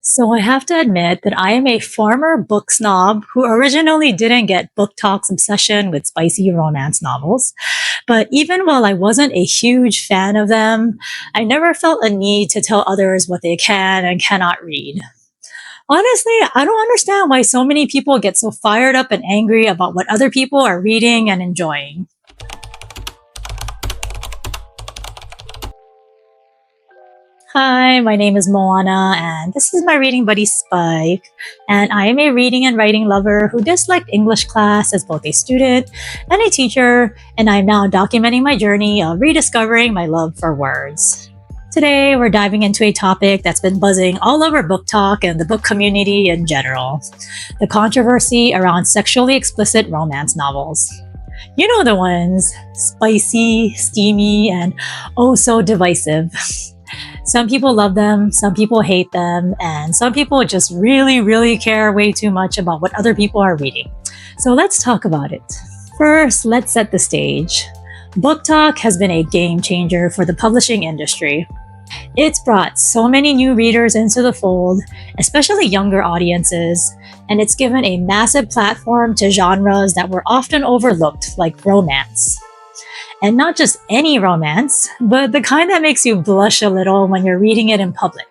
So I have to admit that I am a former book snob who originally didn't get BookTok's obsession with spicy romance novels. But even while I wasn't a huge fan of them, I never felt a need to tell others what they can and cannot read. Honestly, I don't understand why so many people get so fired up and angry about what other people are reading and enjoying. Hi, my name is Moana, and this is my reading buddy Spike. And I am a reading and writing lover who disliked English class as both a student and a teacher, and I'm now documenting my journey of rediscovering my love for words. Today, we're diving into a topic that's been buzzing all over Book Talk and the book community in general: the controversy around sexually explicit romance novels. You know the ones: spicy, steamy, and oh so divisive. Some people love them, some people hate them, and some people just really care way too much about what other people are reading. So let's talk about it. First, let's set the stage. Book Talk has been a game changer for the publishing industry. It's brought so many new readers into the fold, especially younger audiences, and it's given a massive platform to genres that were often overlooked, like romance. And not just any romance, but the kind that makes you blush a little when you're reading it in public.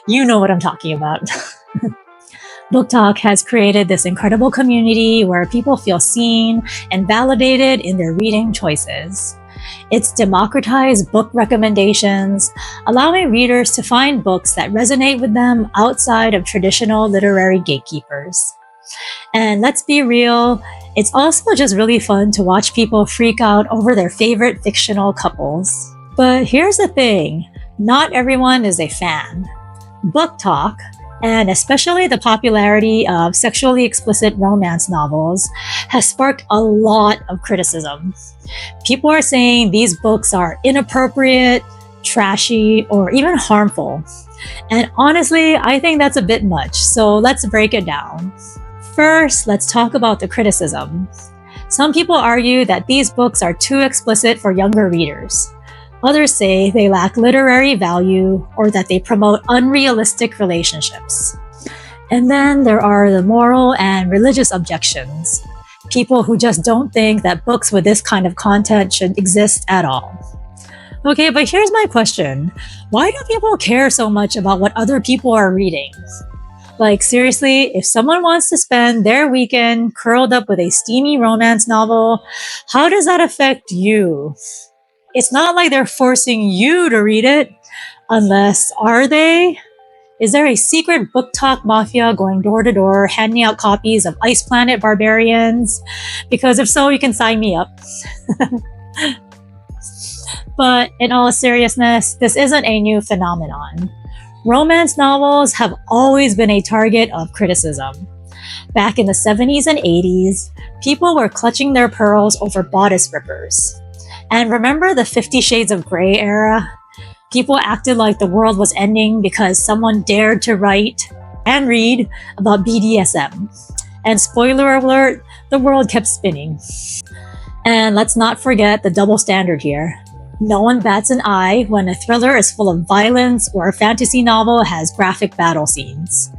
You know what I'm talking about. Book Talk has created this incredible community where people feel seen and validated in their reading choices. It's democratized book recommendations, allowing readers to find books that resonate with them outside of traditional literary gatekeepers. And let's be real, it's also just really fun to watch people freak out over their favorite fictional couples. But here's the thing, not everyone is a fan. Book Talk, and especially the popularity of sexually explicit romance novels, has sparked a lot of criticism. People are saying these books are inappropriate, trashy, or even harmful. And honestly, I think that's a bit much, so let's break it down. First, let's talk about the criticism. Some people argue that these books are too explicit for younger readers. Others say they lack literary value or that they promote unrealistic relationships. And then there are the moral and religious objections. People who just don't think that books with this kind of content should exist at all. Okay, but here's my question. Why do people care so much about what other people are reading? Like, seriously, if someone wants to spend their weekend curled up with a steamy romance novel, how does that affect you? It's not like they're forcing you to read it. Unless, are they? Is there a secret Book Talk mafia going door to door handing out copies of Ice Planet Barbarians? Because if so, you can sign me up. But in all seriousness, this isn't a new phenomenon. Romance novels have always been a target of criticism. Back in the 70s and 80s, people were clutching their pearls over bodice rippers. And remember the 50 Shades of Grey era? People acted like the world was ending because someone dared to write and read about BDSM. And spoiler alert, the world kept spinning. And let's not forget the double standard here. No one bats an eye when a thriller is full of violence or a fantasy novel has graphic battle scenes.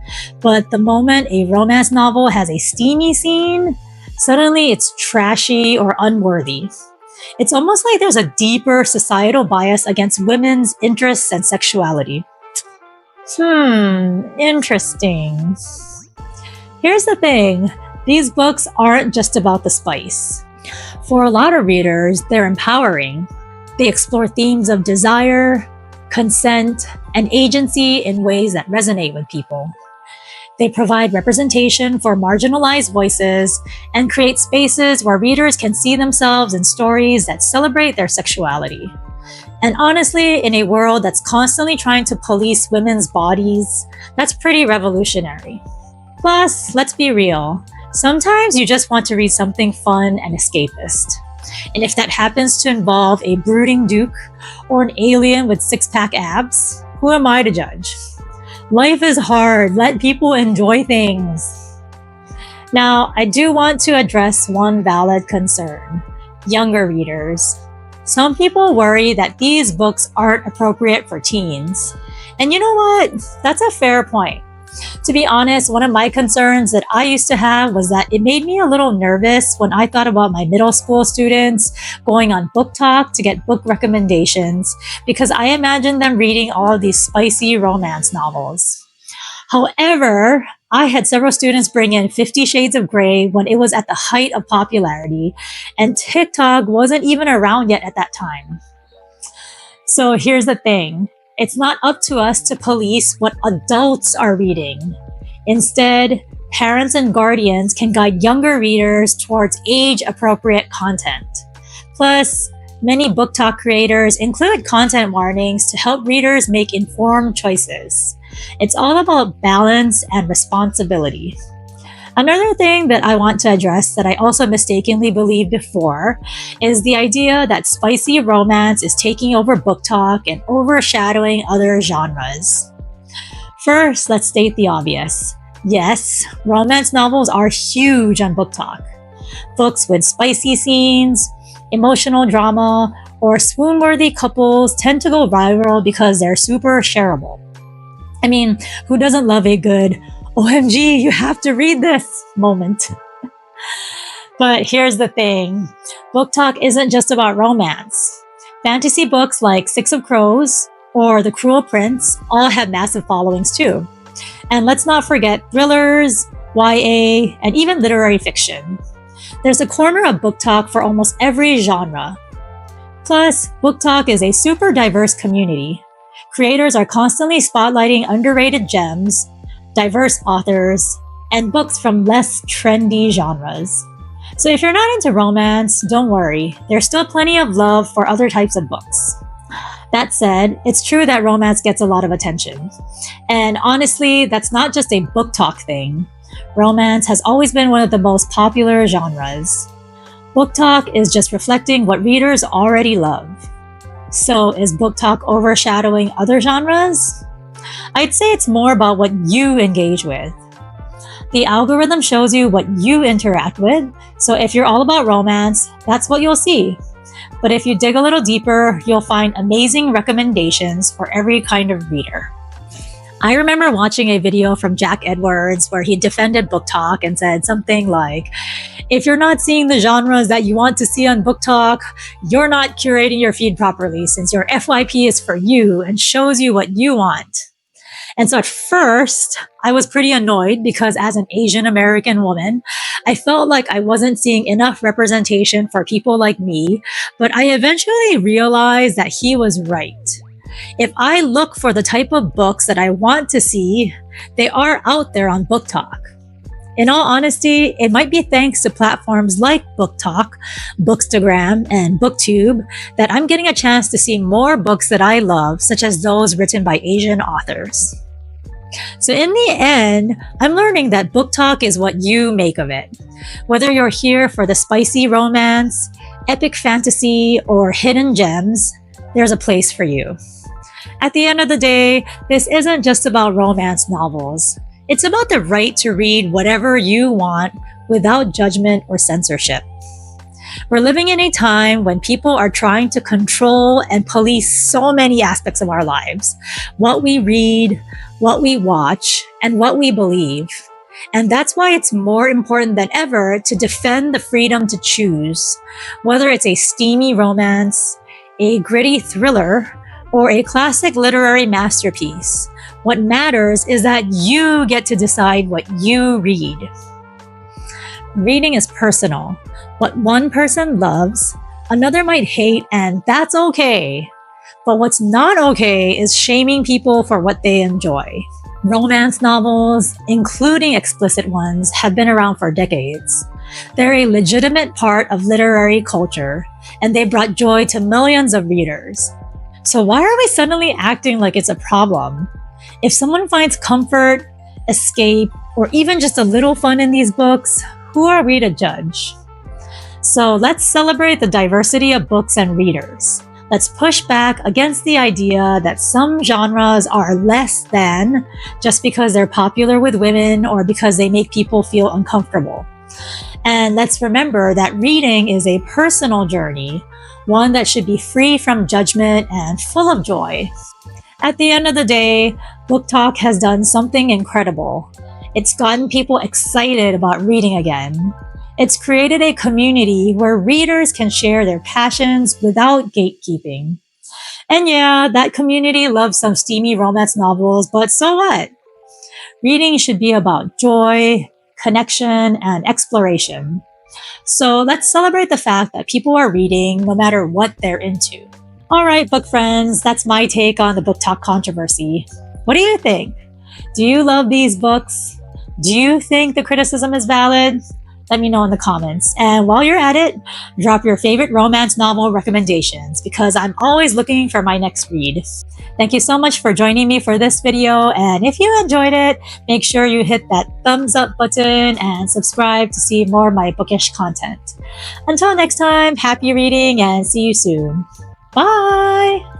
But the moment a romance novel has a steamy scene, suddenly it's trashy or unworthy. It's almost like there's a deeper societal bias against women's interests and sexuality. Interesting. Here's the thing, these books aren't just about the spice. For a lot of readers, they're empowering. They explore themes of desire, consent, and agency in ways that resonate with people. They provide representation for marginalized voices and create spaces where readers can see themselves in stories that celebrate their sexuality. And honestly, in a world that's constantly trying to police women's bodies, that's pretty revolutionary. Plus, let's be real, sometimes you just want to read something fun and escapist. And if that happens to involve a brooding duke or an alien with six-pack abs, who am I to judge? Life is hard. Let people enjoy things. Now, I do want to address one valid concern: younger readers. Some people worry that these books aren't appropriate for teens. And you know what? That's a fair point. To be honest, one of my concerns that I used to have was that it made me a little nervous when I thought about my middle school students going on BookTok to get book recommendations, because I imagined them reading all of these spicy romance novels. However, I had several students bring in 50 Shades of Grey when it was at the height of popularity, and TikTok wasn't even around yet at that time. So here's the thing. It's not up to us to police what adults are reading. Instead, parents and guardians can guide younger readers towards age-appropriate content. Plus, many BookTok creators include content warnings to help readers make informed choices. It's all about balance and responsibility. Another thing that I want to address that I also mistakenly believed before is the idea that spicy romance is taking over BookTok and overshadowing other genres. First, let's state the obvious. Yes, romance novels are huge on BookTok. Books with spicy scenes, emotional drama, or swoon-worthy couples tend to go viral because they're super shareable. I mean, who doesn't love a good OMG, you have to read this moment? But here's the thing. BookTok isn't just about romance. Fantasy books like Six of Crows or The Cruel Prince all have massive followings too. And let's not forget thrillers, YA, and even literary fiction. There's a corner of BookTok for almost every genre. Plus, BookTok is a super diverse community. Creators are constantly spotlighting underrated gems, diverse authors, and books from less trendy genres. So if you're not into romance, don't worry. There's still plenty of love for other types of books. That said, it's true that romance gets a lot of attention. And honestly, that's not just a BookTok thing. Romance has always been one of the most popular genres. BookTok is just reflecting what readers already love. So is BookTok overshadowing other genres? I'd say it's more about what you engage with. The algorithm shows you what you interact with, so if you're all about romance, that's what you'll see. But if you dig a little deeper, you'll find amazing recommendations for every kind of reader. I remember watching a video from Jack Edwards where he defended BookTok and said something like, if you're not seeing the genres that you want to see on BookTok, you're not curating your feed properly since your FYP is for you and shows you what you want. And so at first, I was pretty annoyed because as an Asian American woman, I felt like I wasn't seeing enough representation for people like me, but I eventually realized that he was right. If I look for the type of books that I want to see, they are out there on BookTok. In all honesty, it might be thanks to platforms like BookTok, Bookstagram, and BookTube that I'm getting a chance to see more books that I love, such as those written by Asian authors. So in the end, I'm learning that BookTok is what you make of it. Whether you're here for the spicy romance, epic fantasy, or hidden gems, there's a place for you. At the end of the day, this isn't just about romance novels. It's about the right to read whatever you want without judgment or censorship. We're living in a time when people are trying to control and police so many aspects of our lives. What we read, what we watch, and what we believe. And that's why it's more important than ever to defend the freedom to choose, whether it's a steamy romance, a gritty thriller, or a classic literary masterpiece. What matters is that you get to decide what you read. Reading is personal. What one person loves, another might hate, and that's okay. But what's not okay is shaming people for what they enjoy. Romance novels, including explicit ones, have been around for decades. They're a legitimate part of literary culture, and they brought joy to millions of readers. So why are we suddenly acting like it's a problem? If someone finds comfort, escape, or even just a little fun in these books, who are we to judge? So let's celebrate the diversity of books and readers. Let's push back against the idea that some genres are less than just because they're popular with women or because they make people feel uncomfortable. And let's remember that reading is a personal journey, one that should be free from judgment and full of joy. At the end of the day, BookTok has done something incredible. It's gotten people excited about reading again. It's created a community where readers can share their passions without gatekeeping. And yeah, that community loves some steamy romance novels, but so what? Reading should be about joy, connection, and exploration. So let's celebrate the fact that people are reading no matter what they're into. Alright, book friends, that's my take on the BookTok controversy. What do you think? Do you love these books? Do you think the criticism is valid? Let me know in the comments. And while you're at it, drop your favorite romance novel recommendations because I'm always looking for my next read. Thank you so much for joining me for this video, and if you enjoyed it, make sure you hit that thumbs up button and subscribe to see more of my bookish content. Until next time, happy reading and see you soon. Bye!